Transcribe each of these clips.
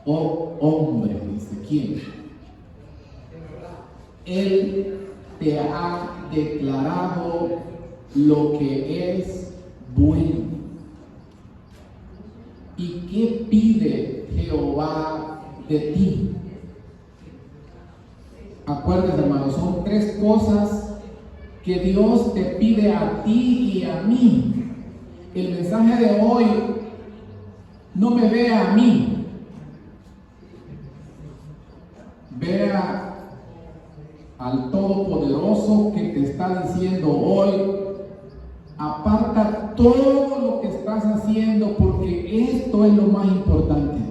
Oh hombre, dice, ¿quién? Él te ha declarado lo que es bueno. ¿Y qué pide Jehová de ti? Acuérdense, hermanos, son tres cosas que Dios te pide a ti y a mí. El mensaje de hoy no me vea a mí, vea al Todopoderoso que te está diciendo hoy: aparta todo lo que estás haciendo, porque esto es lo más importante.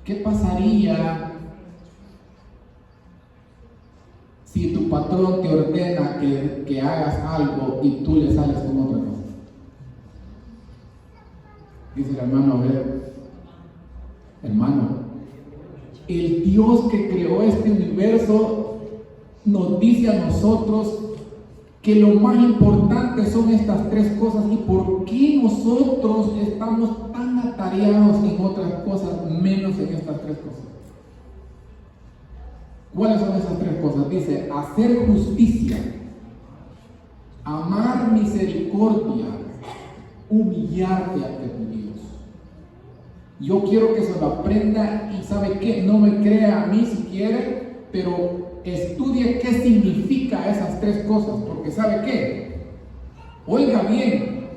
¿Qué pasaría si tu patrón te ordena que hagas algo y tú le sales con otra cosa? Dice el hermano: a ver, hermano, el Dios que creó este universo nos dice a nosotros que lo más importante son estas tres cosas. ¿Y por qué nosotros estamos tan atareados en otras cosas menos en estas tres cosas? ¿Cuáles son esas tres cosas? Dice: hacer justicia, amar misericordia, humillarte ante tu Dios. Yo quiero que se lo aprenda y ¿sabe qué? No me crea a mí si quiere, pero estudie qué significa esas tres cosas, porque ¿sabe qué? Oiga bien,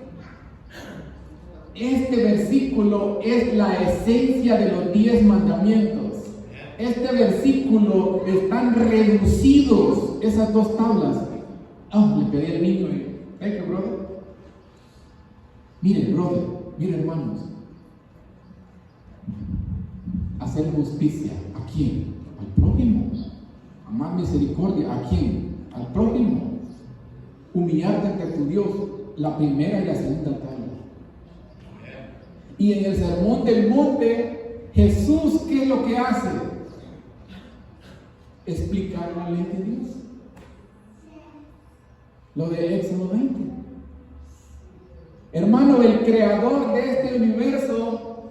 este versículo es la esencia de los 10 mandamientos. Este versículo están reducidos esas dos tablas. Le pedí al niño ¿qué, brother? Miren, brother, miren, hermanos. Hacer justicia, ¿a quién? Al prójimo. Amar misericordia, ¿a quién? Al prójimo. Humillarte ante tu Dios, la primera y la segunda tabla. Y en el sermón del monte, Jesús, ¿qué es lo que hace? Explicar la ley de Dios. Lo de Éxodo 20. Hermano, el creador de este universo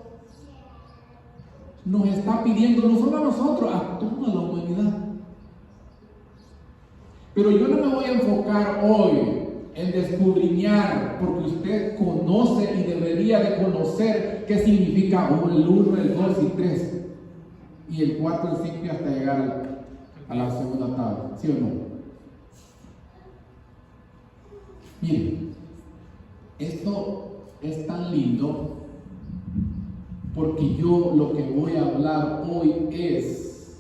nos está pidiendo, no solo a nosotros, a toda la humanidad. Pero yo no me voy a enfocar hoy en descubrir, porque usted conoce y debería de conocer qué significa el 1, el 2 y 3, y el 4, el 5 hasta llegar a la segunda tabla, ¿sí o no? Miren, esto es tan lindo porque yo lo que voy a hablar hoy es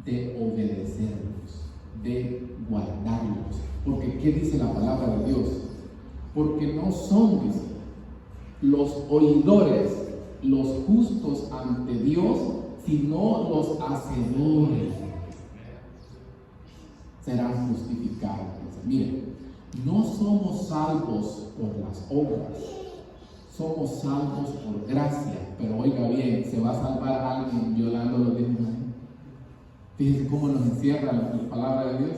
de obedecerlos, de guardarlos. Porque ¿qué dice la palabra de Dios? Porque no son, dice, los oidores, los justos ante Dios, sino los hacedores serán justificados. Miren, no somos salvos por las obras, somos salvos por gracia. Pero oiga bien, ¿se va a salvar a alguien violando los 10 mandamientos? Fíjense cómo nos encierra la palabra de Dios.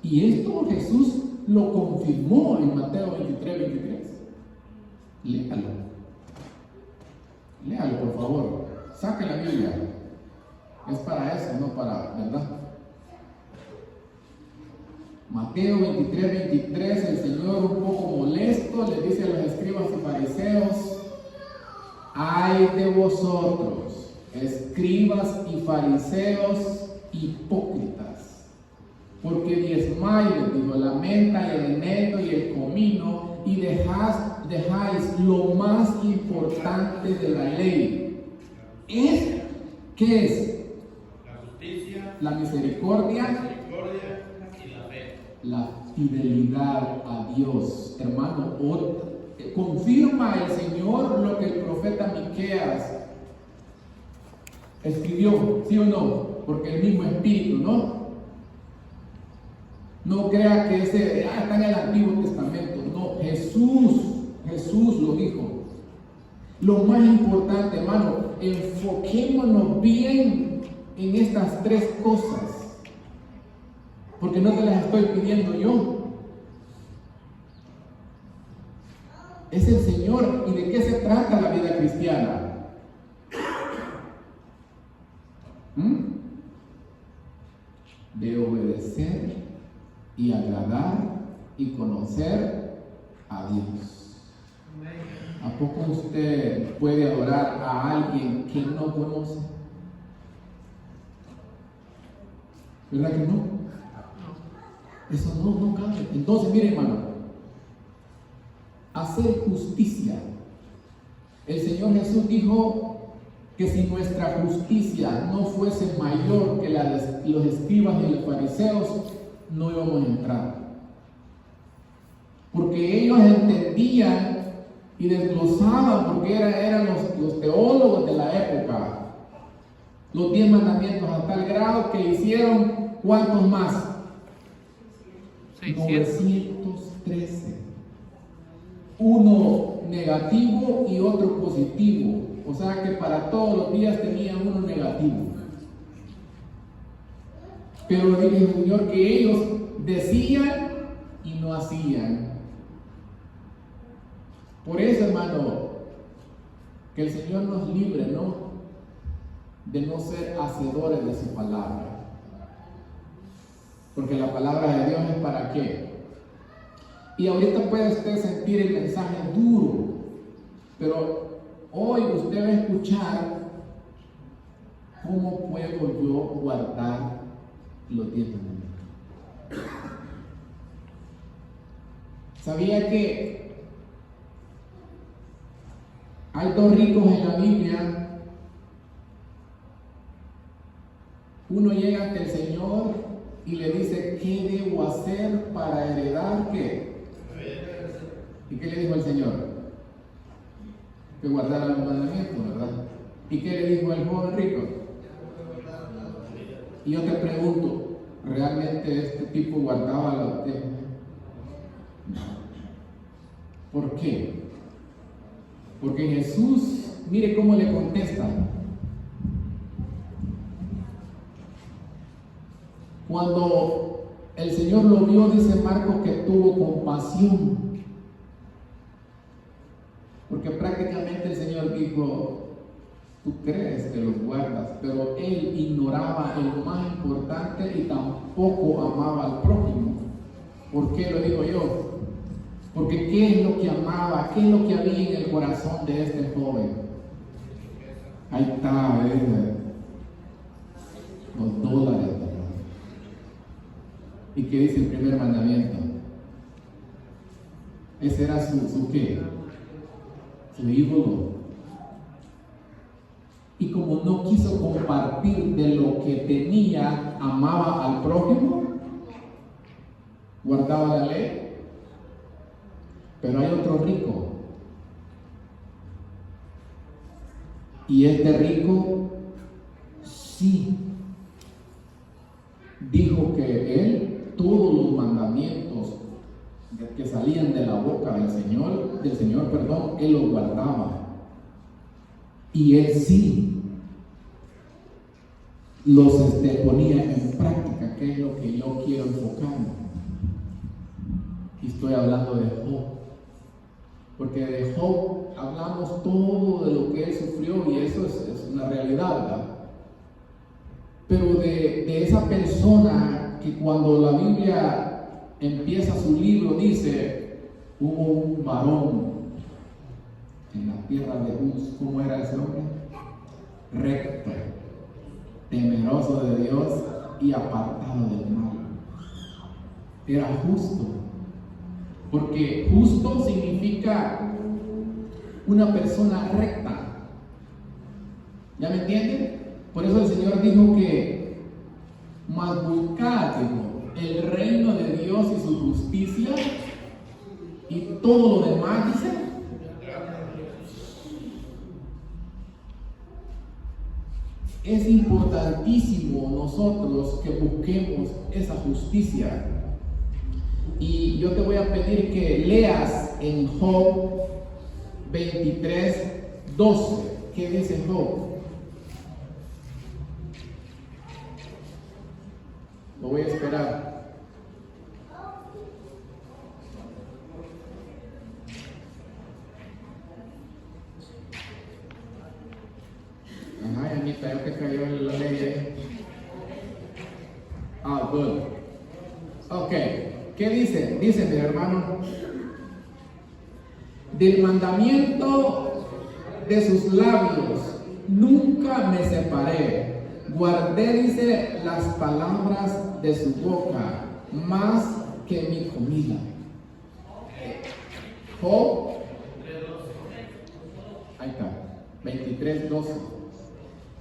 Y esto Jesús lo confirmó en Mateo 23. Léalo. Léalo, por favor. Saque la Biblia. Es para eso, no para, ¿verdad? Mateo 23, el Señor, un poco molesto, le dice a los escribas y fariseos: ay de vosotros, escribas y fariseos hipócritas, porque diezmáis, digo, la menta, el eneldo y el comino, y dejáis lo más importante de la ley. ¿Qué es? La justicia, la misericordia y la fe. La fidelidad a Dios. Hermano, confirma el Señor lo que el profeta Miqueas escribió, ¿sí o no? Porque el mismo espíritu, ¿no? No crea que ese está en el Antiguo Testamento. No, Jesús lo dijo. Lo más importante, hermano, enfoquémonos bien en estas tres cosas, porque no te las estoy pidiendo yo. Es el Señor. ¿Y de qué se trata la vida cristiana? de obedecer y agradar y conocer a Dios. ¿A poco usted puede adorar a alguien que no conoce? ¿Verdad que no? Eso no cabe. Entonces, mire, hermano, hacer justicia. El Señor Jesús dijo que si nuestra justicia no fuese mayor que la de los escribas y los fariseos, no íbamos a entrar. Porque ellos entendían y desglosaban, porque eran los teólogos de la época, los 10 mandamientos a tal grado que hicieron, ¿cuántos más? 913. Uno negativo y otro positivo. O sea que para todos los días tenían uno negativo. Pero dice el Señor que ellos decían y no hacían. Por eso, hermano, que el Señor nos libre, ¿no?, de no ser hacedores de su palabra. Porque la palabra de Dios es para qué. Y ahorita puede usted sentir el mensaje duro, pero hoy usted va a escuchar cómo puedo yo guardar los 10 mandamientos. ¿Sabía que hay 2 ricos en la Biblia? Uno llega ante el Señor y le dice, ¿qué debo hacer para heredar qué? ¿Y qué le dijo el Señor? Que guardara los mandamientos, ¿verdad? ¿Y qué le dijo el joven rico? Y yo te pregunto, ¿realmente este tipo guardaba los 10? No. ¿Por qué? Porque Jesús, mire cómo le contesta. Cuando el Señor lo vio, dice Marcos que tuvo compasión. Porque prácticamente el Señor dijo, tú crees que los guardas, pero él ignoraba el más importante y tampoco amaba al prójimo. ¿Por qué lo digo yo? Porque ¿qué es lo que amaba? ¿Qué es lo que había en el corazón de este joven? Ahí está, los dólares, ¿verdad? ¿Y qué dice el primer mandamiento? Ese era su ¿qué? Su ídolo. Y como no quiso compartir de lo que tenía, amaba al prójimo, guardaba la ley. Pero hay otro rico. Y este rico sí dijo que él todos los mandamientos que salían de la boca del Señor, él los guardaba. Y él sí los ponía en práctica, que es lo que yo quiero enfocarme. Y estoy hablando de Job. Porque de Job hablamos todo de lo que él sufrió y eso es una realidad, ¿verdad? Pero de esa persona que cuando la Biblia empieza su libro dice, hubo un varón en la tierra de Uz. ¿Cómo era ese hombre? Recto, temeroso de Dios y apartado del mal. Era justo. Porque justo significa una persona recta. ¿Ya me entienden? Por eso el Señor dijo que mas buscad, el reino de Dios y su justicia, y todo lo demás, dice, es importantísimo nosotros que busquemos esa justicia. Y yo te voy a pedir que leas en Job 23:12. ¿Qué dice Job? Lo voy a esperar. Ajá, Anita, ya te cayó en la ley. Ah, good. Ok, ¿qué dice? Dice mi hermano, del mandamiento de sus labios nunca me separé. Guardé, dice, las palabras de su boca más que mi comida. Job, ahí está, 23:12.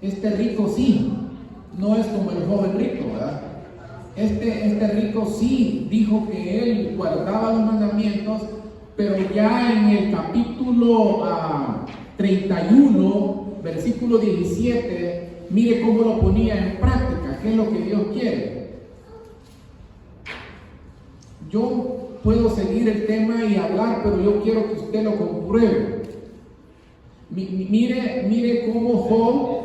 Este rico sí, no es como el joven rico, ¿verdad? Este rico sí dijo que él guardaba los mandamientos, pero ya en el capítulo 31, versículo 17, mire cómo lo ponía en práctica, qué es lo que Dios quiere. Yo puedo seguir el tema y hablar, pero yo quiero que usted lo compruebe. Mire cómo Job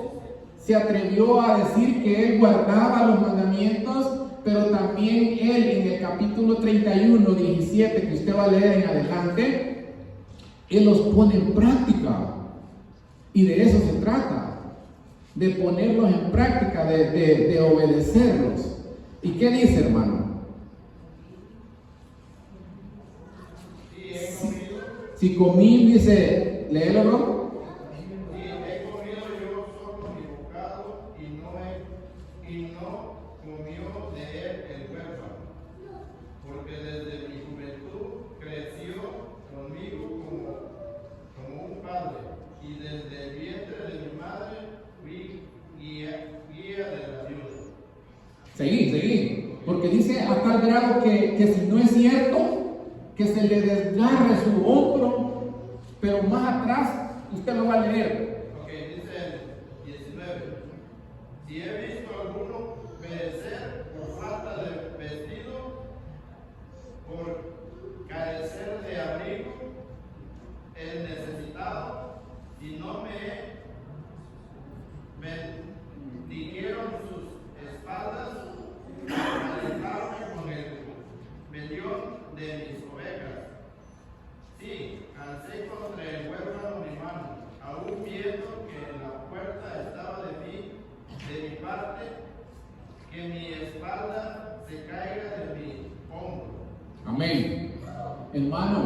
se atrevió a decir que él guardaba los mandamientos, pero también él en el capítulo 31, 17, que usted va a leer en adelante, él los pone en práctica. Y de eso se trata, de ponerlos en práctica, de obedecerlos. ¿Y qué dice, hermano? Si comí, dice, léelo, ¿no? He comido yo solo mi bocado y no comió de él el huérfano, porque desde mi juventud creció conmigo como un padre, y desde el vientre de mi madre fui guía de la viuda. Seguí, porque dice a tal grado que si no es cierto, que se le desgarre su hombro, pero más atrás usted lo va a leer. Ok, dice el 19. Si he visto a alguno perecer por falta de vestido, por carecer de abrigo, el necesitado, y no me bendijeron sus espaldas, para alejarme con el vellón de mis ovejas. Sí, alcé contra el huérfano mi mano, aún viendo que en la puerta estaba de mi parte, que mi espalda se caiga de mi hombro. Amén. Hermano,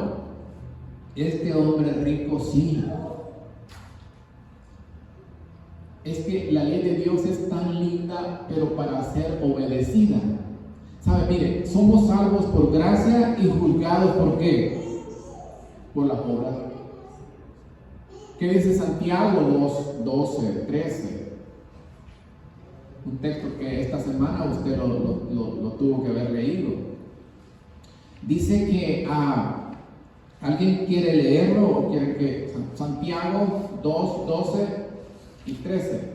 este hombre rico sí. Es que la ley de Dios es tan linda, pero para ser obedecida. ¿Sabe? Mire, somos salvos por gracia y juzgados ¿por qué? Por las obras. ¿Qué dice Santiago 2, 12, 13? Un texto que esta semana usted lo tuvo que haber leído. Dice que ¿alguien quiere leerlo o quiere que? Santiago 2, 12 y 13.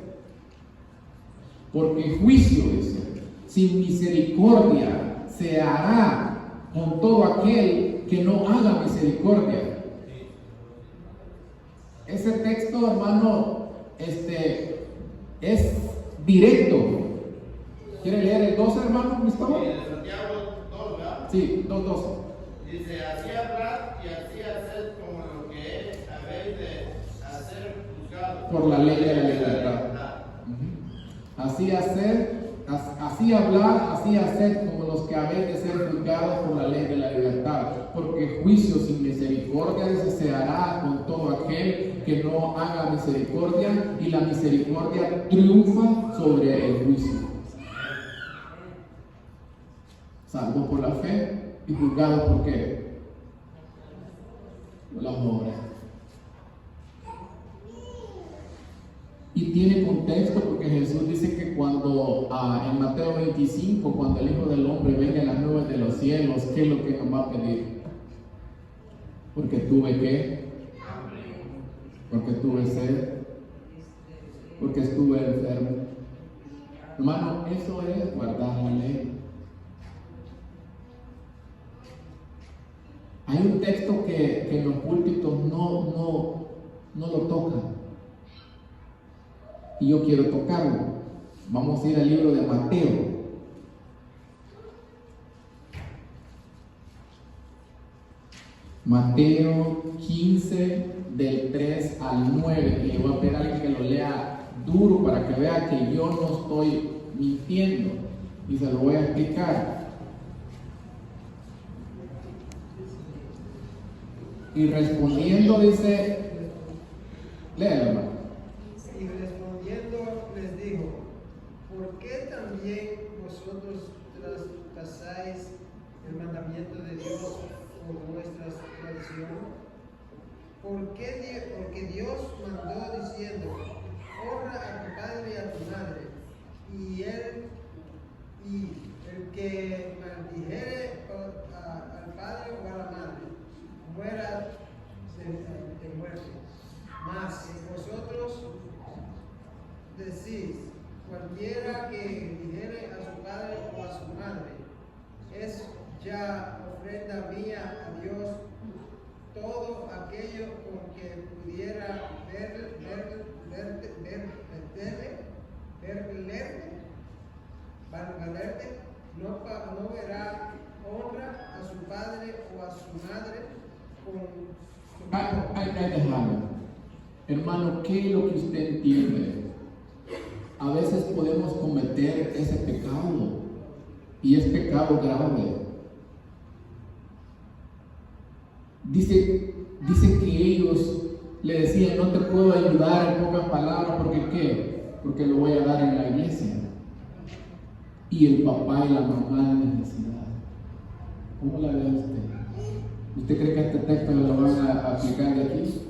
Porque juicio, dice, sin misericordia se hará con todo aquel que no haga misericordia. Ese texto, hermano, es directo. ¿Quiere leer el 12, hermano Cristóbal? Y de Santiago 2, ¿verdad? Sí, 2:12. Dice, así hablad y así haced como lo que habéis de hacer juzgados Por la ley de la libertad. Así hablar, así hacer como los que habéis de ser juzgados por la ley de la libertad, porque juicio sin misericordia se hará con todo aquel que no haga misericordia, y la misericordia triunfa sobre el juicio. Salvo por la fe y juzgado por qué? Por las obras. Y tiene contexto porque Jesús dice que cuando en Mateo 25, cuando el Hijo del Hombre venga en las nubes de los cielos, ¿qué es lo que nos va a pedir? Porque tuve ¿qué? Porque tuve sed, porque estuve enfermo. Hermano, eso es guardar la ley. Hay un texto que en los púlpitos no lo tocan. Y yo quiero tocarlo. Vamos a ir al libro de Mateo. Mateo 15, del 3 al 9. Y le voy a pedir a alguien que lo lea duro. duro para que vea que yo no estoy mintiendo. Y se lo voy a explicar. Y respondiendo dice, léelo, hermano. Y respondiendo les dijo: ¿por qué también vosotros traspasáis el mandamiento de Dios por vuestra tradición? Porque Dios mandó diciendo: honra a tu padre y a tu madre, y el que maldijere al padre o a la madre muera de muerte. Mas vosotros decís: cualquiera que dijere a su padre o a su madre, es ya ofrenda mía a Dios. Todo aquello con que pudiera valerte, no verá honra a su padre o a su madre con su Hay dejarlo. Hermano, ¿qué es lo que usted entiende? A veces podemos cometer ese pecado y es pecado grave. Dice que ellos le decían: no te puedo ayudar en pocas palabras, ¿porque qué? Porque lo voy a dar en la iglesia. Y el papá y la mamá de necesidad. ¿Cómo la ve usted? ¿Usted cree que este texto lo van a aplicar de aquí?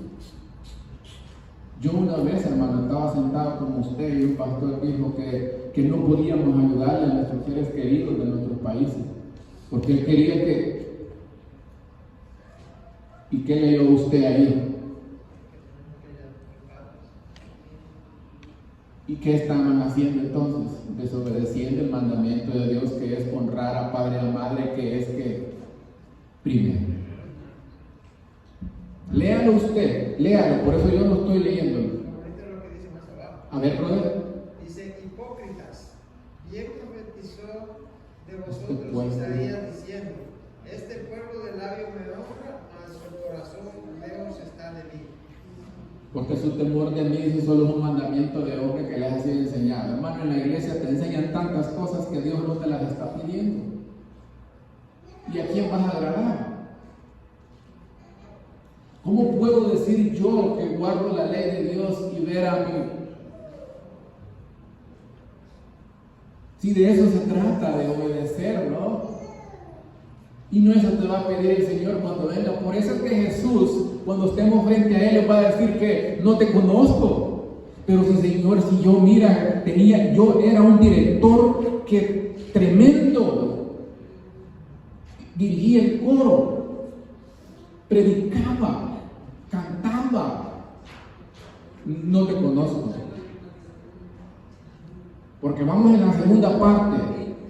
Yo una vez, hermano, estaba sentado como usted y un pastor dijo que no podíamos ayudarle a nuestros seres queridos de nuestros países, porque él quería que... ¿Y qué leyó usted ahí? ¿Y qué estaban haciendo entonces? Desobedeciendo el mandamiento de Dios, que es honrar a padre y a madre, que es que primero. Léalo usted, léalo, por eso yo no estoy leyéndolo. Ahorita lo que dice más abajo. A ver, brother. Dice: hipócritas, bien profetizó de vosotros Este Isaías diciendo: este pueblo de labio me honra, mas su corazón lejos está de mí. Porque su temor de mí es solo un mandamiento de hombre que les ha sido enseñado. Hermano, en la iglesia te enseñan tantas cosas que Dios no te las está pidiendo. ¿Y a quién vas a agradar? ¿Cómo puedo decir yo que guardo la ley de Dios y ver a mí? Si de eso se trata, de obedecer, ¿no? Y no eso te va a pedir el Señor cuando venga. Por eso es que Jesús, cuando estemos frente a Él, va a decir que no te conozco. Pero si Señor, si yo, mira, yo era un director que tremendo, dirigía el coro, predicaba, cantaba, no te conozco. Porque vamos en la segunda parte.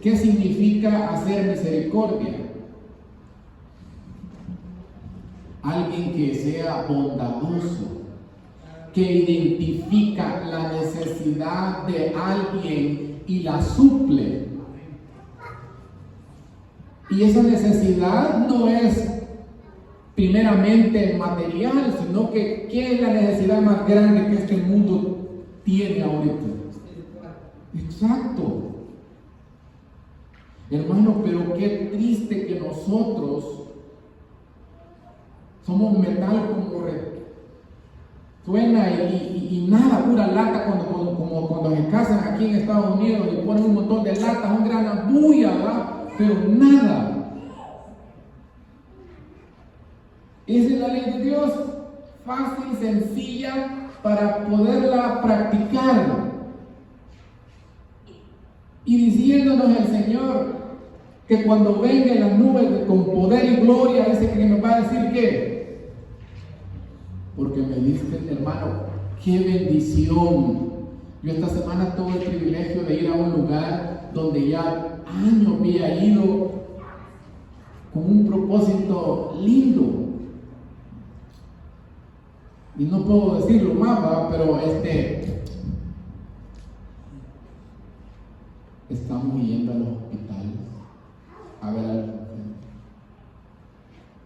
¿Qué significa hacer misericordia? Alguien que sea bondadoso, que identifica la necesidad de alguien y la suple. Y esa necesidad no es primeramente material, sino que ¿qué es la necesidad más grande que este mundo tiene ahorita? Exacto. Hermano, pero qué triste que nosotros somos metal como suena y nada, pura lata como cuando se casan aquí en Estados Unidos y ponen un montón de latas, un gran bulla, ¿verdad? Pero nada. Esa es la ley de Dios, fácil, sencilla, para poderla practicar. Y diciéndonos el Señor que cuando venga en las nubes con poder y gloria, dice que nos va a decir que porque me diste, hermano, qué bendición. Yo esta semana tuve el privilegio de ir a un lugar donde ya años había ido con un propósito lindo. Y no puedo decirlo más, ¿verdad? Pero estamos yendo a los hospitales a ver a los enfermos.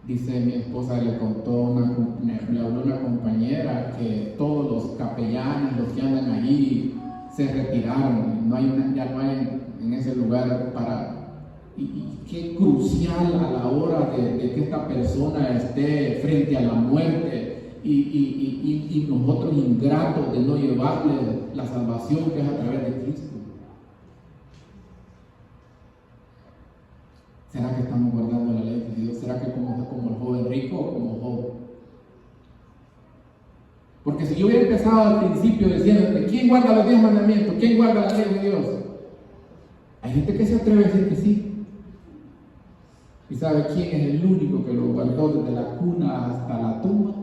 Dice mi esposa, le habló una compañera que todos los capellanes, los que andan allí se retiraron, ya no hay en ese lugar para... Y qué crucial a la hora de que esta persona esté frente a la muerte y nosotros ingratos de no llevarle la salvación que es a través de Cristo. ¿Será que estamos guardando la ley de Dios? ¿Será que como el joven rico o como Job? Porque si yo hubiera empezado al principio diciendo, ¿quién guarda los 10 mandamientos? ¿Quién guarda la ley de Dios? Hay gente que se atreve a decir que sí. ¿Y sabe quién es el único que lo guardó desde la cuna hasta la tumba?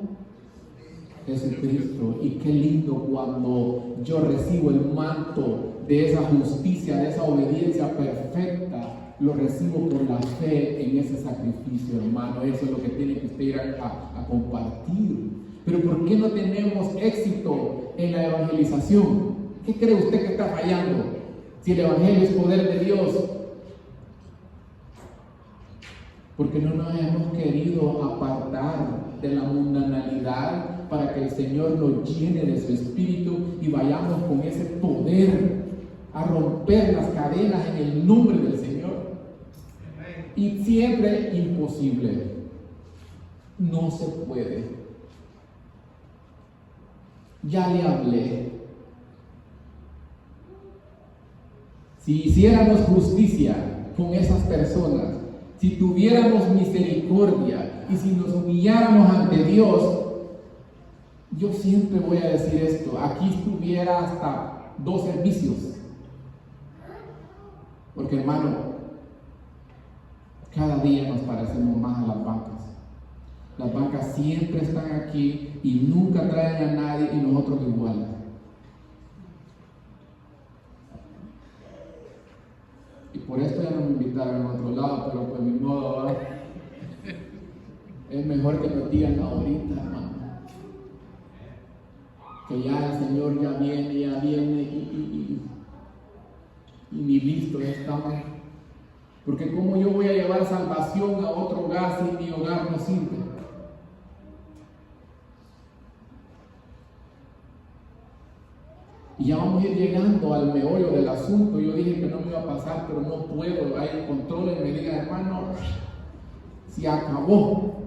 Jesucristo. Y qué lindo cuando yo recibo el manto de esa justicia, de esa obediencia perfecta, lo recibo por la fe en ese sacrificio, hermano. Eso es lo que tiene que usted ir a compartir. Pero ¿por qué no tenemos éxito en la evangelización? ¿Qué cree usted que está fallando? Si el evangelio es poder de Dios. Porque no nos hemos querido apartar de la mundanalidad para que el Señor nos llene de su espíritu y vayamos con ese poder a romper las cadenas en el nombre del Señor. Y siempre imposible. No se puede. Ya le hablé. Si hiciéramos justicia con esas personas, si tuviéramos misericordia y si nos humilláramos ante Dios, yo siempre voy a decir esto, aquí estuviera hasta 2 servicios. Porque hermano, cada día nos parecemos más a las bancas. Las bancas siempre están aquí y nunca traen a nadie y nosotros igual. Y por esto ya no me invitaron a otro lado, pero pues mi modo, ¿verdad? Es mejor que nos digan ahorita, hermano. Que ya el Señor ya viene y ni listo estamos. Porque como yo voy a llevar salvación a otro hogar si mi hogar no sirve. Y ya vamos a ir llegando al meollo del asunto. Yo dije que no me iba a pasar, pero no puedo. Hay control y me diga, hermano, se acabó.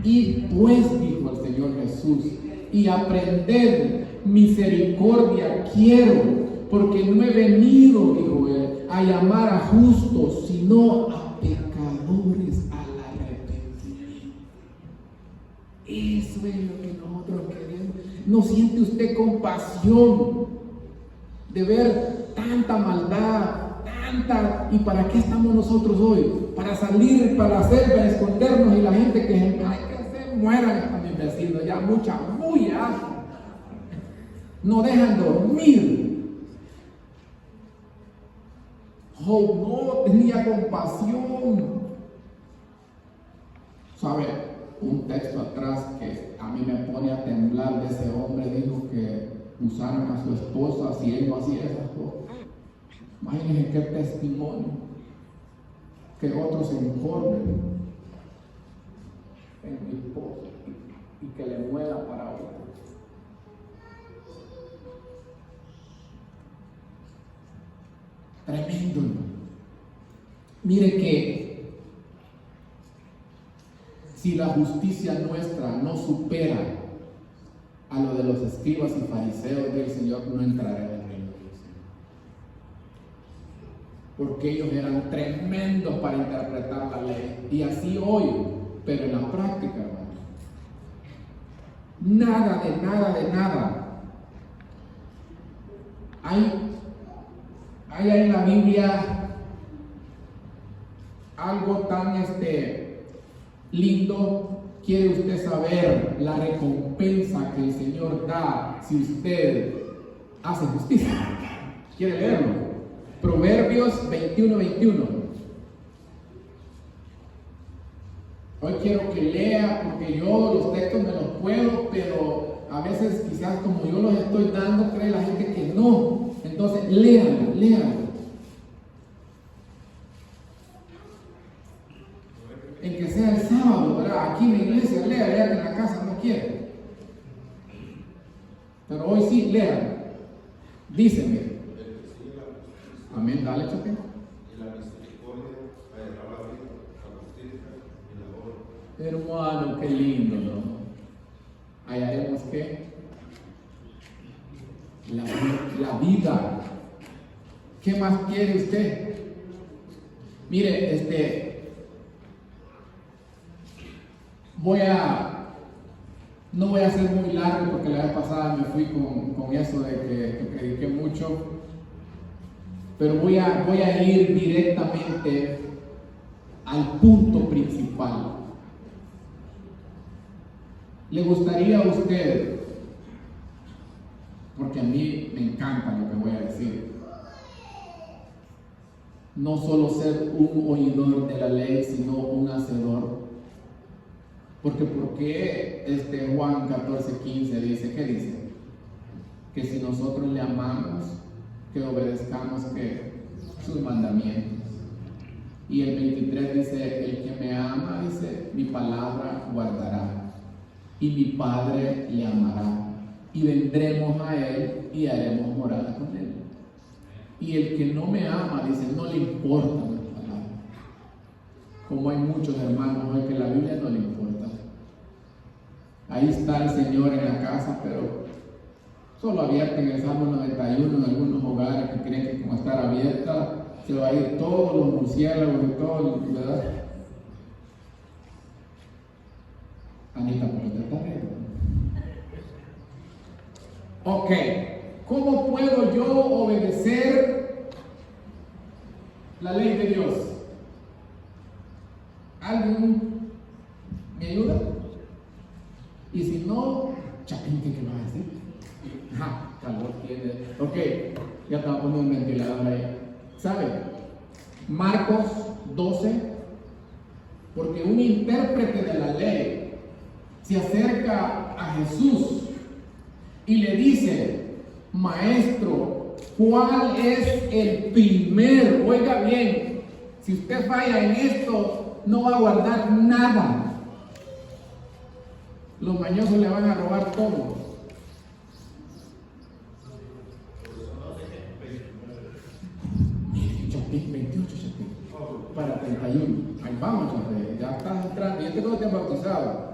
Y pues, dijo el Señor Jesús, y aprender misericordia quiero, porque no he venido, dijo él, a llamar a justos, sino a pecadores al arrepentimiento. Eso es lo que nosotros queremos. ¿No siente usted compasión de ver tanta maldad, tanta? ¿Y para qué estamos nosotros hoy? Para salir para la selva, escondernos y la gente que se mueran a mis vecinos, ya mucha bulla, no dejan dormir. Job no tenía compasión. ¿Sabe? Un texto atrás que a mí me pone a temblar de ese hombre, dijo que usaron a su esposa si él no hacía esas cosas. Imagínense qué testimonio, que otros se informen en mi esposo y que le muera para otro. Tremendo. Mire que si la justicia nuestra no supera a lo de los escribas y fariseos del Señor, no entrará en el reino de Dios. Porque ellos eran tremendos para interpretar la ley. Y así hoy, pero en la práctica, hermano, nada de nada. Hay en la Biblia algo tan lindo. ¿Quiere usted saber la recompensa que el Señor da si usted hace justicia? ¿Quiere leerlo? Proverbios 21:21. Hoy quiero que lea, porque yo los textos me los puedo, pero a veces quizás como yo los estoy dando, cree la gente que no. Entonces, léanlo. En que sea el sábado, ¿verdad? Aquí en la iglesia, lea que en la casa no quiere. Pero hoy sí, lean. Dice, mire. Amén, dale, Chapín. Y la misericordia hallará la vida, la justicia y la honra. Hermano, qué lindo, ¿no? Hallaremos qué? La vida. ¿Qué más quiere usted? Mire, no voy a ser muy largo porque la vez pasada me fui con eso de que prediqué mucho, pero voy a ir directamente al punto principal. ¿Le gustaría a usted, porque a mí me encanta lo que voy a decir, no solo ser un oidor de la ley, sino un hacedor? Porque Juan 14:15 dice, ¿qué dice? Que si nosotros le amamos, que obedezcamos sus mandamientos. Y el 23 dice, el que me ama, dice, mi palabra guardará, y mi Padre le amará, y vendremos a él y haremos morada con él. Y el que no me ama, dice, no le importa mi palabra. Como hay muchos hermanos hoy que la Biblia no le importa. Ahí está el Señor en la casa, pero solo abierta en el Salmo 91 en algunos hogares que creen que como estar abierta se va a ir todos los murciélagos y todo, ¿verdad? Anita, ¿por qué te estás riendo? Ok, ¿cómo puedo yo obedecer la ley de Dios? ¿Alguien me ayuda? Y si no, Chapín, ¿qué va a decir? Calor tiene. Ok, ya estaba poniendo un ventilador ahí. ¿Sabe? Marcos 12, porque un intérprete de la ley se acerca a Jesús y le dice, maestro, ¿cuál es el primero? Oiga bien, si usted falla en esto, no va a guardar nada. Los mañosos le van a robar todo. Miren, Chapín, 28 Chapín, para 31. Ahí vamos, Chapín, ya estás entrando. Yo te creo que te has bautizado.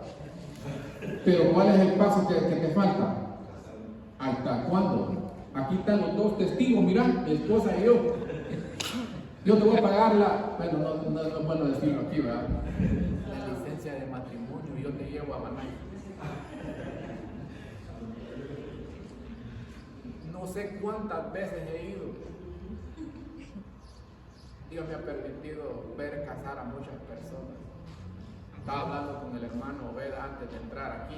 Pero ¿cuál es el paso que te falta? ¿Hasta cuándo? Aquí están los dos testigos, mira, mi esposa y yo. Yo te voy a pagar bueno, no es bueno decirlo aquí, ¿verdad? La licencia de matrimonio, yo te llevo a Banay. No sé cuántas veces he ido. Dios me ha permitido ver casar a muchas personas. Estaba hablando con el hermano Obed antes de entrar aquí.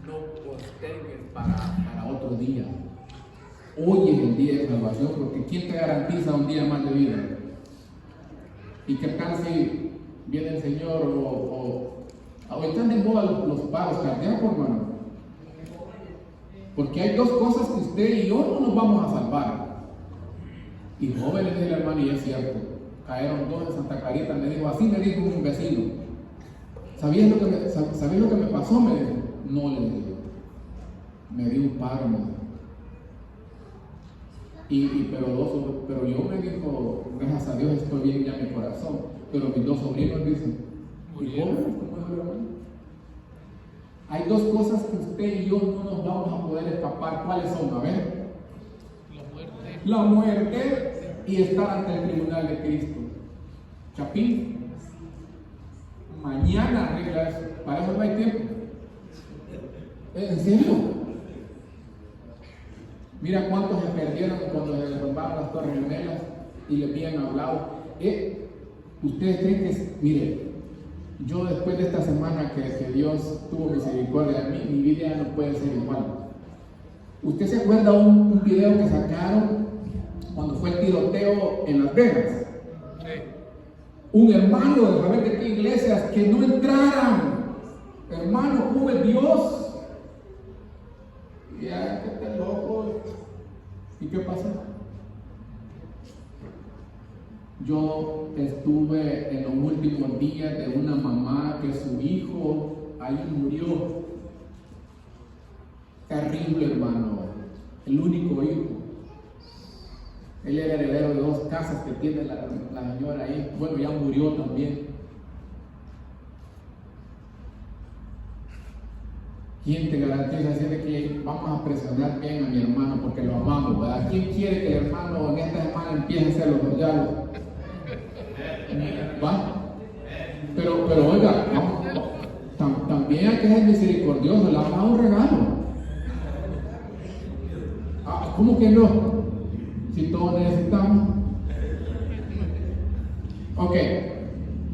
No postergues para otro día. Hoy es el día de salvación, porque ¿quién te garantiza un día más de vida? ¿Y qué tal si viene el Señor o ahorita están de moda los paros cardíacos, hermano? Porque hay dos cosas que usted y yo no nos vamos a salvar. Y jóvenes del hermano, y es cierto, cayeron dos en Santa Clarita, me dijo, así me dijo un vecino. ¿Sabías lo que me pasó? Me dijo, no, le digo, me dio un paro, me dijo. Pero yo me dijo, gracias a Dios estoy bien ya en mi corazón. Pero mis dos sobrinos dicen, ¿y jóvenes como es el hermano? Hay dos cosas que usted y yo no nos vamos a poder escapar. ¿Cuáles son? A ver. La muerte y estar ante el tribunal de Cristo. Chapín, mañana arregla eso. Para eso no hay tiempo. ¿En serio? Mira cuántos se perdieron cuando se derrumbaron las Torres Gemelas y le habían hablado. Ustedes creen que, mire, yo después de esta semana que Dios tuvo misericordia de mí, mi vida ya no puede ser igual. ¿Usted se acuerda un video que sacaron cuando fue el tiroteo en Las Vegas? Sí. Un hermano de saber de qué iglesias que no entraran. Hermano, ¿cómo es Dios? Y ya, que está loco. ¿Y qué pasó? Yo estuve en los últimos días de una mamá que su hijo ahí murió. Terrible, hermano. el único hijo. Él era heredero de 2 casas que tiene la señora ahí. Bueno, ya murió también. ¿Quién te garantiza así de que vamos a presionar bien a mi hermano porque lo amamos, ¿verdad? ¿Quién quiere que el hermano en esta semana empiece a hacer los diálogos? ¿Va? Pero oiga, también hay que ser misericordioso, le vamos a dar un regalo. ¿Cómo que no? Si todos necesitamos.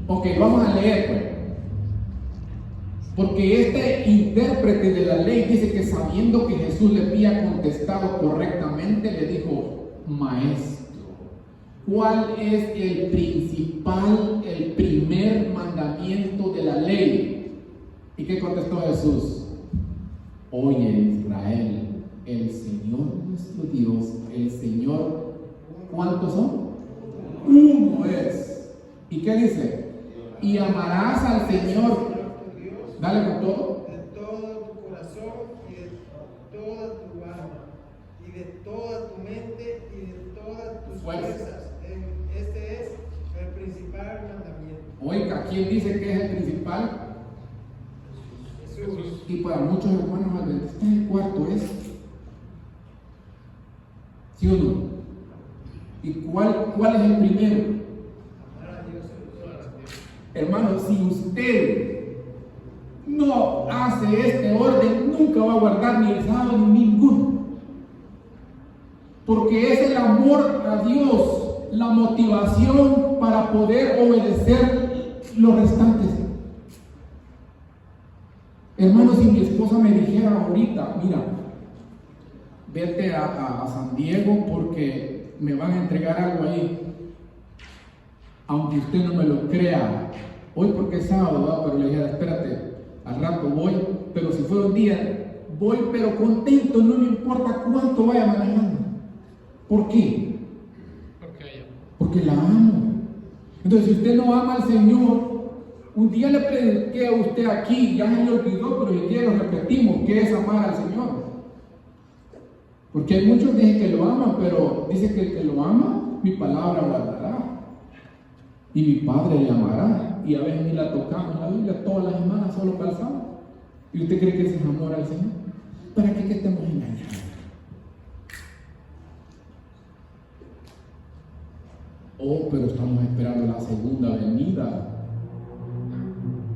Ok, vamos a leer pues. Porque este intérprete de la ley dice que sabiendo que Jesús le había contestado correctamente, le dijo: Maestro, ¿cuál es el primer mandamiento de la ley? ¿Y qué contestó Jesús? Oye, Israel, el Señor nuestro Dios, el Señor, ¿cuántos son? Uno es. ¿Y qué dice? Y amarás al Señor. Dale con todo. De todo tu corazón y de toda tu alma y de toda tu mente y de todas tus fuerzas. Este es el principal mandamiento. Oiga, ¿quién dice que es el principal? Jesús. Y para muchos hermanos adventistas el cuarto es. ¿Sí o no? ¿Y cuál es el primero? Amar a Dios. Hermano, si usted no hace este orden, nunca va a guardar ni el sábado ni ninguno. Porque es el amor a Dios la motivación para poder obedecer los restantes. Hermano, si mi esposa me dijera ahorita: mira, vete a San Diego porque me van a entregar algo ahí, aunque usted no me lo crea, hoy porque es sábado, ¿verdad? Pero le dijera: espérate, al rato voy, pero si fuera un día, voy pero contento, no me importa cuánto vaya manejando. ¿Por qué? Porque la amo. Entonces, si usted no ama al Señor, un día le prediqué a usted aquí, ya se le olvidó, pero hoy día lo repetimos: ¿qué es amar al Señor? Porque hay muchos que dicen que lo aman, pero dice que el que lo ama, mi palabra guardará. Y mi Padre le amará. Y a veces ni la tocamos la Biblia todas las semanas, solo para el sábado. ¿Y usted cree que ese es amor al Señor? ¿Para qué que estemos engañados? Oh, pero estamos esperando la segunda venida.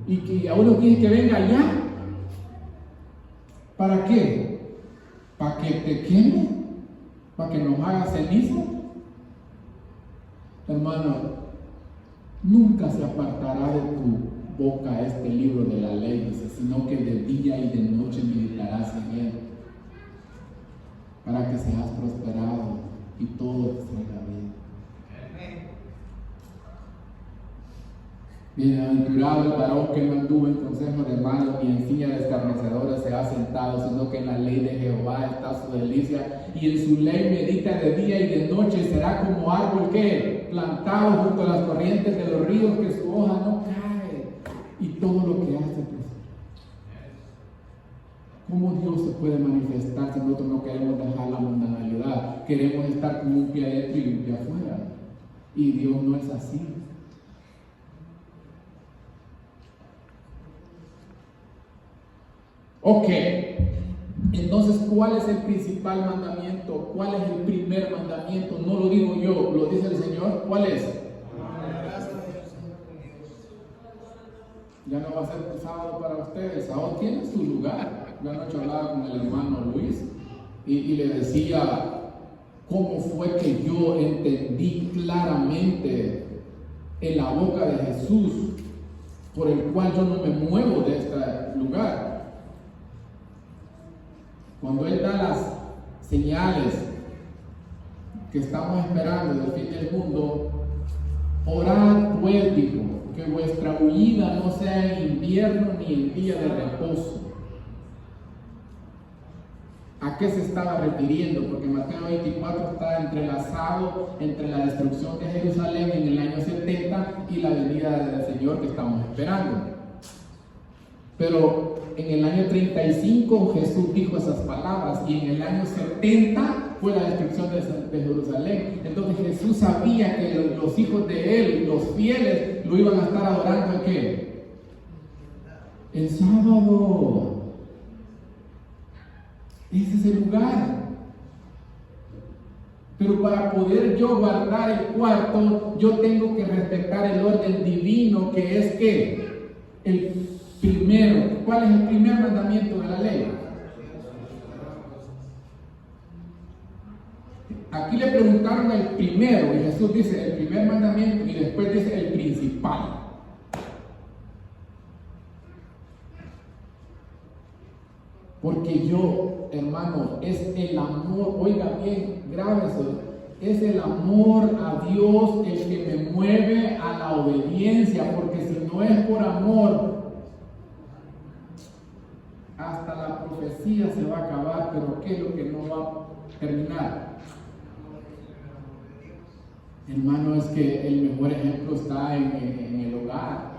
Y que a uno quiere que venga ya. ¿Para qué? ¿Para que te queme? ¿Para que nos haga ceniza? Hermano, nunca se apartará de tu boca este libro de la ley, dice, sino que de día y de noche meditarás en él, para que seas prosperado y todo te salga bien. Bienaventurado el varón que no anduvo en consejo de malos, ni en silla de escarnecedores se ha sentado, sino que en la ley de Jehová está su delicia, y en su ley medita de día y de noche. Será como árbol que plantado junto a las corrientes de los ríos, que su hoja no cae, y todo lo que hace prosperará. ¿Cómo Dios se puede manifestar si nosotros no queremos dejar la mundanalidad? Queremos estar con un pie adentro y un pie afuera, y Dios no es así. Ok, entonces, ¿cuál es el principal mandamiento? ¿Cuál es el primer mandamiento? No lo digo yo, lo dice el Señor. ¿Cuál es? Ya no va a ser el sábado para ustedes. El sábado tiene su lugar. Yo anoche hablaba con el hermano Luis y le decía cómo fue que yo entendí claramente en la boca de Jesús, por el cual yo no me muevo de este lugar. Cuando Él da las señales que estamos esperando del fin del mundo, orad pues, dijo, que vuestra huida no sea en invierno ni en día de reposo. ¿A qué se estaba refiriendo? Porque Mateo 24 está entrelazado entre la destrucción de Jerusalén en el año 70 y la venida del Señor que estamos esperando. Pero en el año 35 Jesús dijo esas palabras y en el año 70 fue la destrucción de Jerusalén. Entonces Jesús sabía que los hijos de él, los fieles, lo iban a estar adorando ¿en qué? El sábado. Ese es el lugar. Pero para poder yo guardar el cuarto, yo tengo que respetar el orden divino, que es que el primero. ¿Cuál es el primer mandamiento de la ley? Aquí le preguntaron el primero y Jesús dice el primer mandamiento y después dice el principal. Porque yo, hermano, es el amor, oiga bien, grábese, es el amor a Dios el que me mueve a la obediencia, porque si no es por amor, hasta la profecía se va a acabar, pero ¿qué es lo que no va a terminar? Hermano, es que el mejor ejemplo está en el hogar.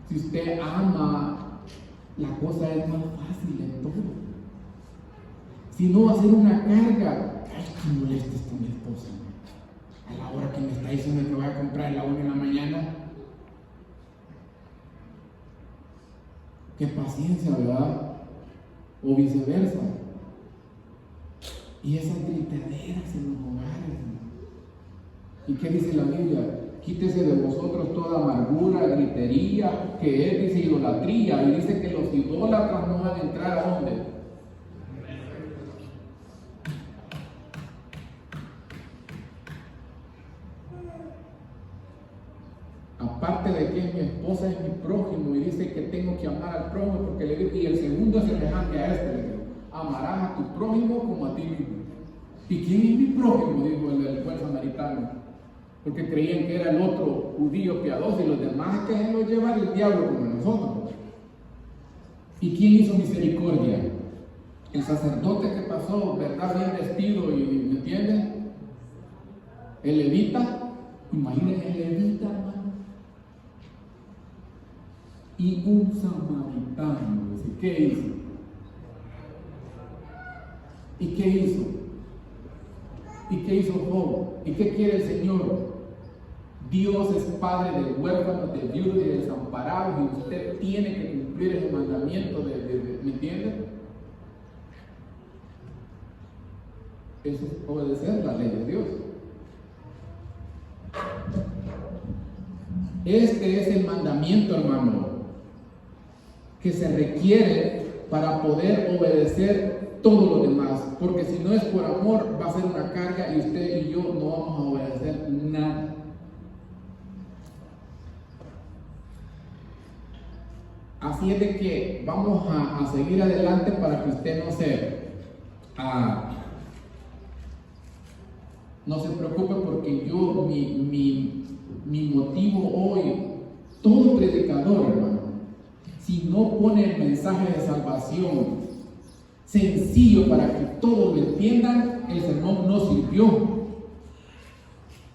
Si usted ama, la cosa es más fácil en todo. Si no va a ser una carga, ay, que molestes con mi esposa a la hora que me está diciendo que voy a comprar a la 1 de la mañana. Qué paciencia, ¿verdad? O viceversa. Y esas gritaderas en los hogares. ¿Y qué dice la Biblia? Quítese de vosotros toda amargura, gritería, que es, dice, idolatría. Y dice que los idólatras no van a entrar ¿a dónde? Aparte de que mi esposa es mi prójimo y dice que tengo que amar al prójimo porque le digo, y el segundo es semejante a este, le digo, amarás a tu prójimo como a ti mismo. ¿Y quién es mi prójimo? Dijo el buen samaritano. Porque creían que era el otro judío piadoso y los demás que se los lleva el diablo como nosotros. ¿Y quién hizo misericordia? El sacerdote que pasó, ¿verdad? Bien vestido y, ¿me entienden? El levita, imagínense el levita, hermano. Y un samaritano, ¿qué hizo? ¿Y qué hizo? ¿Y qué hizo Job? ¿Y qué quiere el Señor? Dios es padre de huérfanos, de viudas y de desamparados, y usted tiene que cumplir el mandamiento ¿me entiende? Eso es obedecer la ley de Dios. Este es el mandamiento, hermano, que se requiere para poder obedecer todo lo demás, porque si no es por amor va a ser una carga y usted y yo no vamos a obedecer nada. Así es de que vamos a seguir adelante para que usted no se preocupe, porque yo, mi motivo hoy, todo predicador, hermano, si no pone el mensaje de salvación sencillo para que todos lo entiendan, el sermón no sirvió.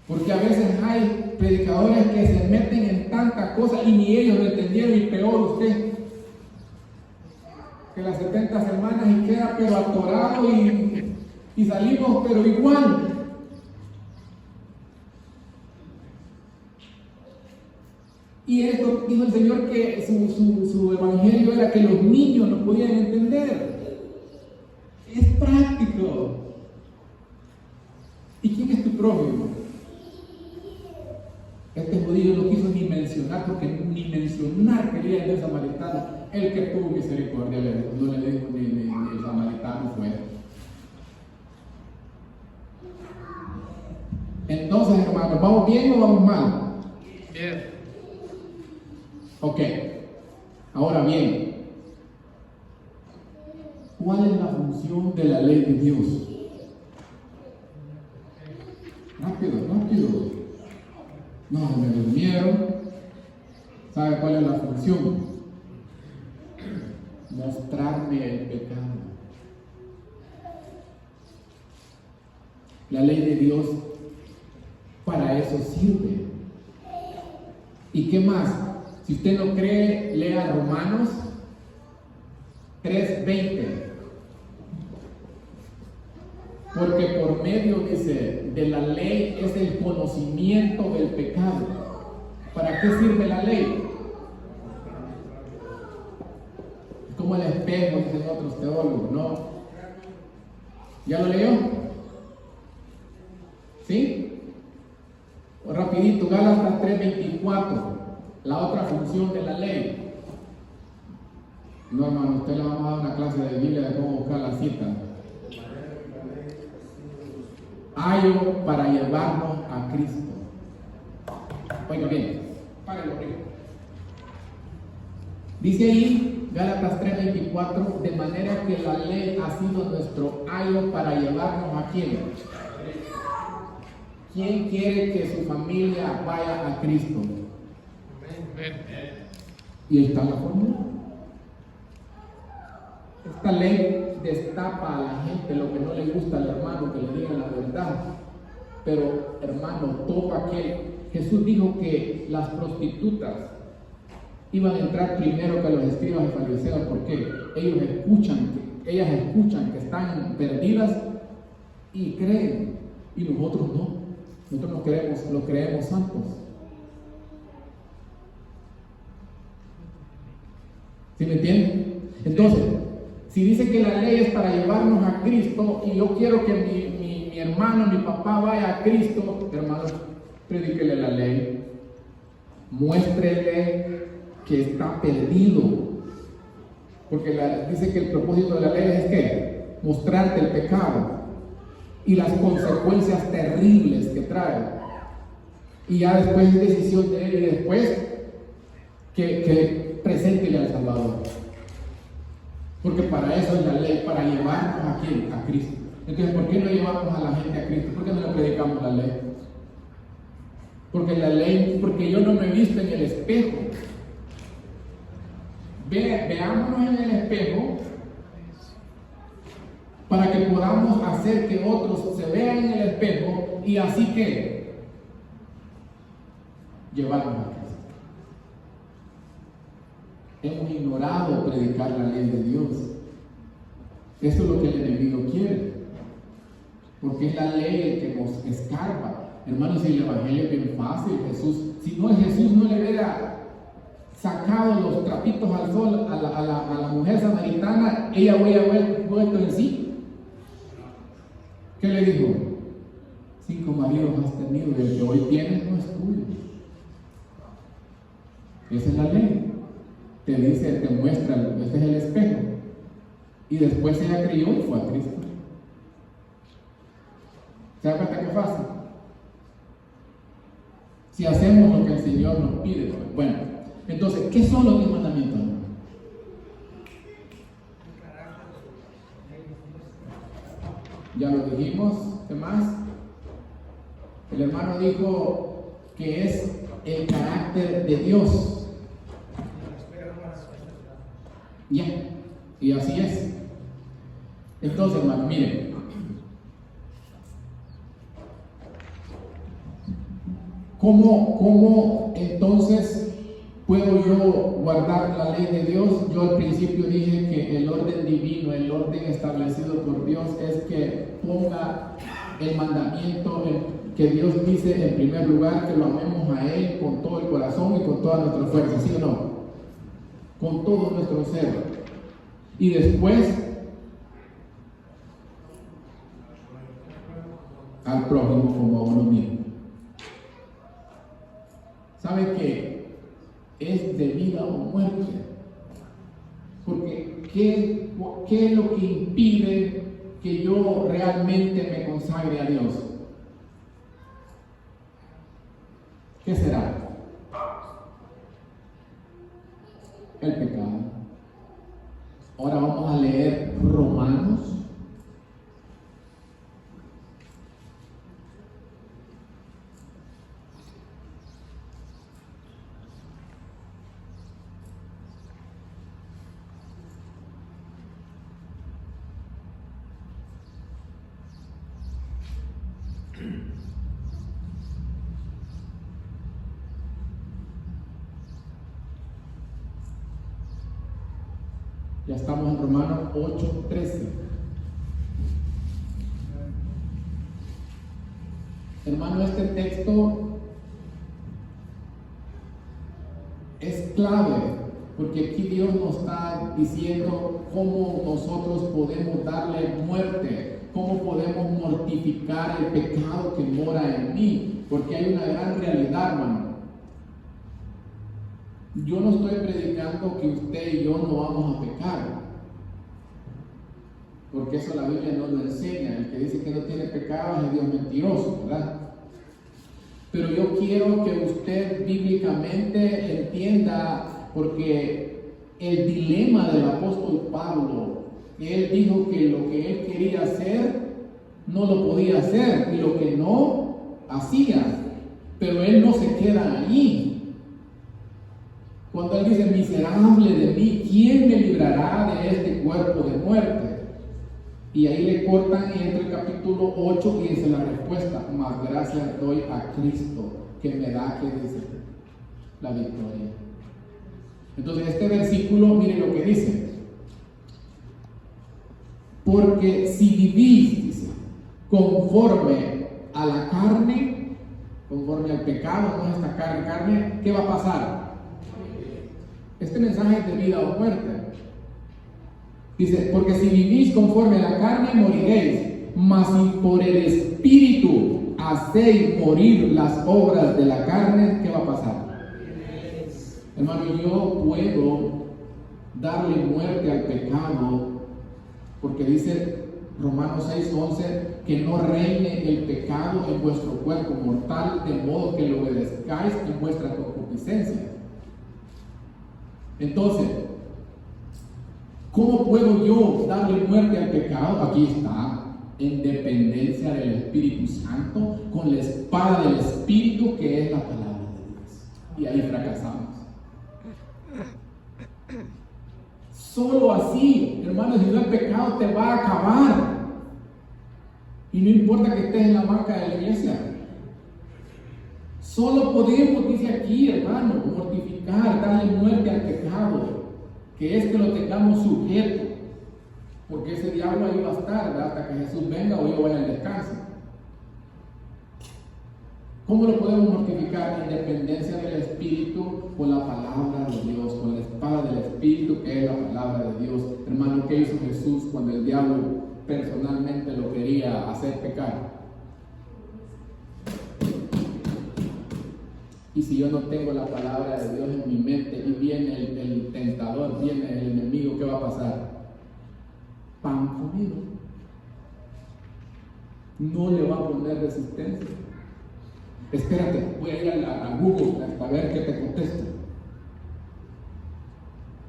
Porque a veces hay predicadores que se meten en tanta cosa y ni ellos lo entendieron, y peor usted, que las 70 semanas y queda pero atorado y salimos pero igual. Y esto dijo el Señor, que su evangelio era que los niños no podían entender. Es práctico. ¿Y quién es tu prójimo? Este judío no quiso ni mencionar, porque ni mencionar quería el samaritano. El que tuvo misericordia no le dijo ni el samaritano fue. Entonces, hermanos, ¿vamos bien o vamos mal? Bien. Ok. Ahora bien, ¿cuál es la función de la ley de Dios? Rápido. No, me durmieron. ¿Sabe cuál es la función? Mostrarme el pecado. La ley de Dios para eso sirve. ¿Y qué más? Si usted no cree, lea Romanos 3:20. Porque por medio, dice, de la ley es el conocimiento del pecado. ¿Para qué sirve la ley? Es como el espejo, dicen otros teólogos, ¿no? ¿Ya lo leyó? ¿Sí? Rapidito, Gálatas 3:24, la otra función de la ley. No, hermano, usted le vamos a dar una clase de Biblia de cómo buscar la cita. Ayo para llevarnos a Cristo. Oiga bien, págalo arriba. Dice ahí, Gálatas 3:24, de manera que la ley ha sido nuestro ayo para llevarnos a quién. ¿Quién quiere que su familia vaya a Cristo? Y está la fórmula. Esta ley destapa a la gente lo que no le gusta al hermano, que le digan la verdad. Pero, hermano, topa que Jesús dijo que las prostitutas iban a entrar primero que los escribas y fariseos. ¿Por qué? Ellas escuchan que están perdidas y creen. Y nosotros no. Nosotros lo creemos santos. ¿Sí me entienden? Entonces, si dice que la ley es para llevarnos a Cristo y yo quiero que mi hermano, mi papá vaya a Cristo, hermano, predíquele la ley. Muéstrele que está perdido. Porque dice que el propósito de la ley es que mostrarte el pecado y las consecuencias terribles que trae. Y ya después es decisión de él y después que preséntele al Salvador. Porque para eso es la ley, para llevarnos a quién, a Cristo. Entonces, ¿por qué no llevamos a la gente a Cristo? ¿Por qué no le predicamos la ley? Porque yo no me he visto en el espejo. Veámonos en el espejo para que podamos hacer que otros se vean en el espejo y así que llevarnos a Cristo. Hemos ignorado predicar la ley de Dios. Eso es lo que el enemigo quiere, porque es la ley el que nos escarba. Hermanos, si el evangelio es bien fácil, si no es Jesús, no le hubiera sacado los trapitos al sol a la mujer samaritana, ella hubiera vuelto en sí. ¿Qué le dijo? 5 maridos has tenido y el que hoy tienes no es tuyo. Esa es la ley. Te dice, te muestra, este es el espejo. Y después ella creyó y fue a Cristo. ¿Se da cuenta qué fácil? Si hacemos lo que el Señor nos pide. Bueno, entonces, ¿qué son los 10 mandamientos? Ya lo dijimos. ¿Qué más? El hermano dijo que es el carácter de Dios. Ya, y así es. Entonces, hermano, miren. ¿Cómo entonces puedo yo guardar la ley de Dios? Yo al principio dije que el orden divino, el orden establecido por Dios es que ponga el mandamiento que Dios dice en primer lugar, que lo amemos a Él con todo el corazón y con toda nuestra fuerza, ¿sí o no? Con todo nuestro ser. Y después al prójimo como a uno mismo. ¿Sabe que es de vida o muerte? Porque ¿qué es lo que impide que yo realmente me consagre a Dios? ¿Qué será? El pecado. Ahora vamos a leer Romanos. Ya estamos en Romanos 8:13. Hermano, este texto es clave, porque aquí Dios nos está diciendo cómo nosotros podemos darle muerte, cómo podemos mortificar el pecado que mora en mí, porque hay una gran realidad, hermano. Yo no estoy predicando que usted y yo no vamos a pecar, porque eso la Biblia no lo enseña. El que dice que no tiene pecado es Dios mentiroso, ¿verdad? Pero yo quiero que usted bíblicamente entienda, porque el dilema del apóstol Pablo, él dijo que lo que él quería hacer no lo podía hacer, y lo que no hacía, pero él no se queda allí. Cuando él dice, miserable de mí, ¿quién me librará de este cuerpo de muerte? Y ahí le cortan y entra el capítulo 8 y dice la respuesta, más gracias doy a Cristo, que me da, que dice, la victoria. Entonces este versículo, mire lo que dice. Porque si vivís, dice, conforme a la carne, conforme al pecado, no es esta carne, ¿qué va a pasar? Este mensaje es de vida o muerte. Dice, porque si vivís conforme a la carne, moriréis, mas si por el Espíritu hacéis morir las obras de la carne, ¿qué va a pasar? Hermano, yo puedo darle muerte al pecado, porque dice Romanos 6:11, que no reine el pecado en vuestro cuerpo mortal, de modo que lo obedezcáis en vuestra concupiscencia. Entonces, ¿cómo puedo yo darle muerte al pecado? Aquí está, en dependencia del Espíritu Santo, con la espada del Espíritu, que es la palabra de Dios. Y ahí fracasamos. Solo así, hermanos, si no, el pecado te va a acabar. Y no importa que estés en la banca de la iglesia. Solo podemos, dice aquí, hermano, mortificar, darle muerte al pecado, que es que lo tengamos sujeto, porque ese diablo ahí va a estar, ¿verdad? Hasta que Jesús venga o yo vaya al descanso. ¿Cómo lo podemos mortificar? En dependencia del Espíritu, con la palabra de Dios, con la espada del Espíritu, que es la palabra de Dios. Hermano, ¿qué hizo Jesús cuando el diablo personalmente lo quería hacer pecar? Y si yo no tengo la palabra de Dios en mi mente y viene el tentador, viene el enemigo, ¿qué va a pasar? Pan comido. No le va a poner resistencia. Espérate, voy a ir a Google a ver qué te contesta.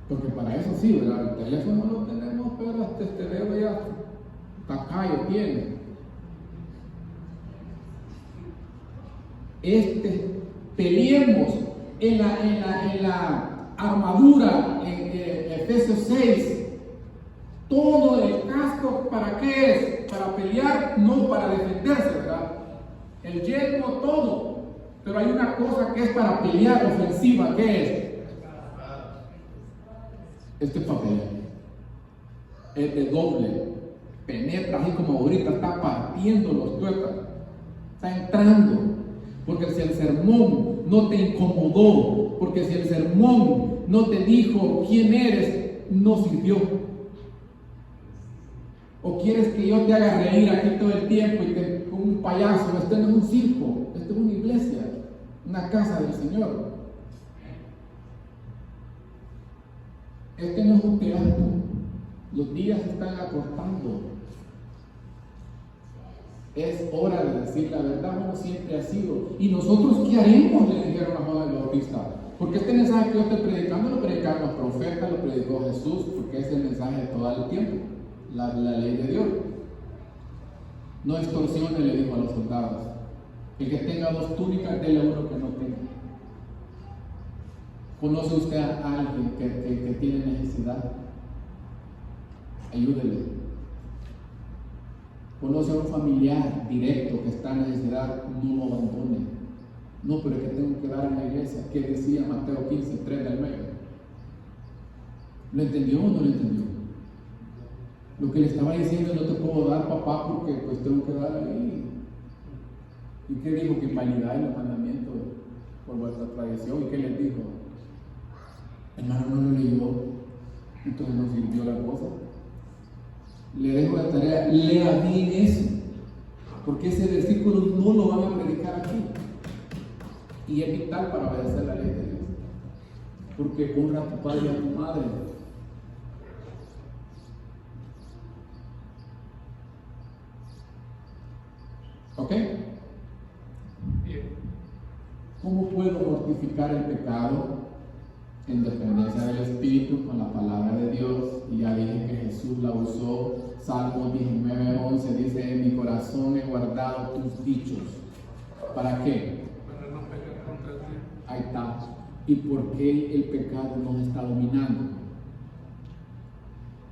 Porque para eso sí, ¿verdad? El teléfono lo tenemos, pero hasta este dedo ya tacayo tiene. Peleemos en la armadura en Efesios 6. Todo el casco, ¿para qué es? Para pelear, no para defenderse, ¿verdad? El yelmo, todo. Pero hay una cosa que es para pelear, ofensiva, ¿qué es? Este papel es de doble, penetra así como ahorita está partiendo los tuétanos, está entrando. Porque si el sermón no te incomodó, porque si el sermón no te dijo quién eres, no sirvió. O quieres que yo te haga reír aquí todo el tiempo y que como un payaso. Esto no es un circo, esto es una iglesia, una casa del Señor. Este no es un teatro. Los días se están acortando. Es hora de decir la verdad, como siempre ha sido. ¿Y nosotros qué haremos?, le dijeron a Juan el Bautista. Porque este mensaje que yo estoy predicando lo predicaron los profetas, lo predicó Jesús, porque es el mensaje de todo el tiempo, la ley de Dios. No extorsiones, le dijo a los soldados. El que tenga 2 túnicas, déle uno que no tenga. ¿Conoce usted a alguien que tiene necesidad? Ayúdele. Conoce a un familiar directo que está en necesidad, no lo abandone. No, pero es que tengo que dar en la iglesia. ¿Qué decía Mateo 15:3 del medio? ¿Lo entendió o no lo entendió? Lo que le estaba diciendo, no te puedo dar, papá, porque pues tengo que dar ahí. ¿Y qué dijo? Que invalidáis los mandamientos por vuestra tradición. ¿Y qué les dijo? Hermano, no lo leyó, entonces no sirvió la cosa. Le dejo de tarea, lea bien eso, porque ese versículo no lo van a predicar aquí. Y es vital para obedecer la ley de Dios. Porque honra a tu padre y a tu madre. ¿Ok? ¿Cómo puedo mortificar el pecado? En dependencia del Espíritu, con la palabra de Dios. Y ya dije que Jesús la usó. Salmo 19:11 dice: en mi corazón he guardado tus dichos. ¿Para qué? Para no pecar contra ti. Ahí está. ¿Y por qué el pecado nos está dominando?